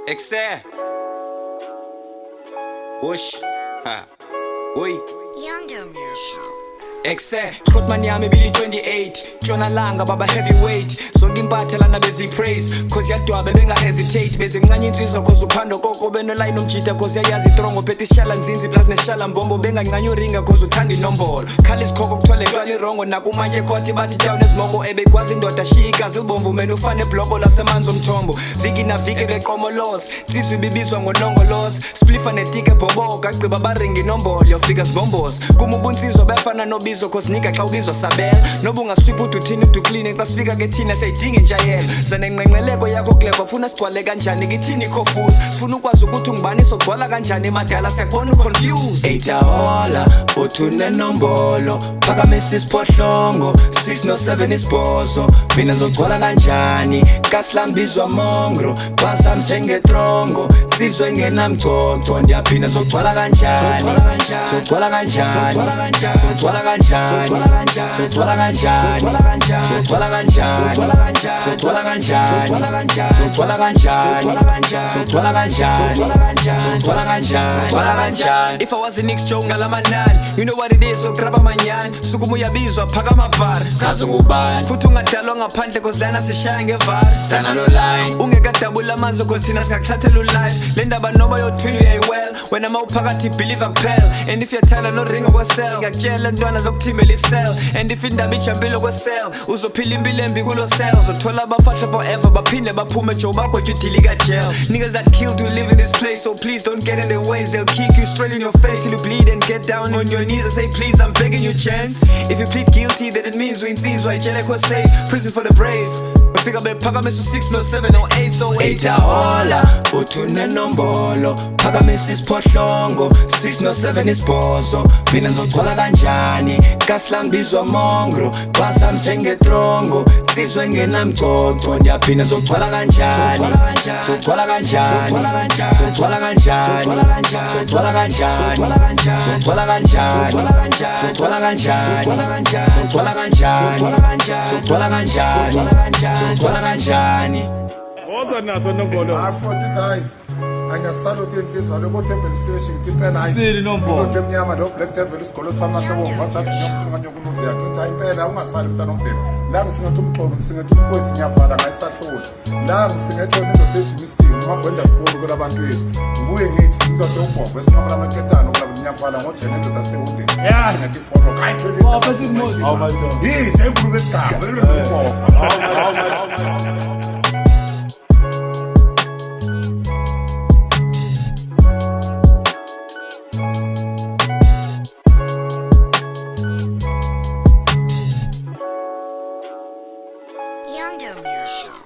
Excel. Bush. Ha. Oi. Youngdom. Excel. Shotman yami bili 28. Jona langa baba heavyweight. Sonke impathelana bezi praise. Cause yadwabe benga hesitate. Bezi mncanye insizwa cause uphando koko beno line umjita cause yayazi trongo. Peti ishala nzinzi plus neshala mbombo. Benga ncanyo ringa cause uthanda inombolo. Khalis khoko kuthwale lwali rongo. Nakumanje khoti bathi down ezmongo. Ebe kwazi ndoda shika zilbomvu menu ufane bloko lasemanzi omthombo. Viki na viki beqomo los. Tsizwi bibizwa ngonongo los. Spliffa netike bhoboka. Gqiba baringa inombolo. Yofika sibombos. Kumubunsizwa befana nobizo. Cause nika xa ubizwa sabela noba ungaswipha uthi uthini uthi uclean xa sifika ke thina siyayidinga injayelo zanengqengqeleko yakho clever funa sigcwale kanjani kithini confuse sifuna ukwazi ukuthi ungibani sogcwala kanjani emadala siyakubona uconfuse 8 ahola uthune nombolo phakamisa isiphohlongo 6 no 7 isibhozo mina ngizogcwala kanjani kasilambizwa mongro basam njengetrongo sizwe ngenamcoco ndiyaphinda ngizogcwala kanjani ngizogcwala kanjani ngizogcwala kanjani If I was a Knicks Joe ngalamanani you know what it is so grab amanyan sukuma uyabizwa phakama bar chaza ngubani futhi ungadalwa ngaphandle cause lana sishaya ngevar sana no line ungekadabula amazwi cause thina siyakuthathela ulife le ndaba noba yothwini uyayewell wena mawuphakathi believer kuphela and if yathanda no ring okwesell ngiyakutshela ntwana zokuthimela isell and if indaba ijambile kwesell uzophila impilo embi kulo cell uzothola abafahla forever baphinde baphume joe bakho udilika jail niggas that killed you live in this place so please don't get in their ways they'll kick you straight in your face till you bleed and get down on your knees and say please I'm begging you chance if you plead guilty then it means uyinsizwa ijele kho safe prison for the brave bafika bephakamisa 6 no 7 no 8 so 8 ahola uthune nombolo phakamisa isiphohlongo 6 no 7 isibhozo mina ngizogcwala kanjani kasilambizwa mongro basam njengetrongo sizwe ngenamcoco ndiyaphinda ngizogcwala kanjani ngizogcwala kanjani ngizogcwala kanjani ngizogcwala kanjani ngizogcwala kanjani ngizogcwala kanjani ngizogcwala kanjani ngizogcwala kanjani Oza naso nombolo. Afuthi hayi angasala uthi insizwa lokho Temple Station impela hayi Sili nombolo. Lokho emnyama lo Black Devil isigolo samahlobo mfathathi ngiyokufuna nyokunuzi yachitha impela ungasali umntana ombhemi la ngisingathi umxolo ngisingathi umkwenzi ngiyavala ngayisahlula la ngisingathi indoda ejimistini amabhenda sport kulabantu yethu ngibuye ngithi indoda obomvu esiqhamula amaketano kulabo ngiyavala ngojene indoda sehundini singathi foro kayithwele Baba sikumozi. Hawu madoda. yithi enkulu besigaba lelobomvu Youngdom.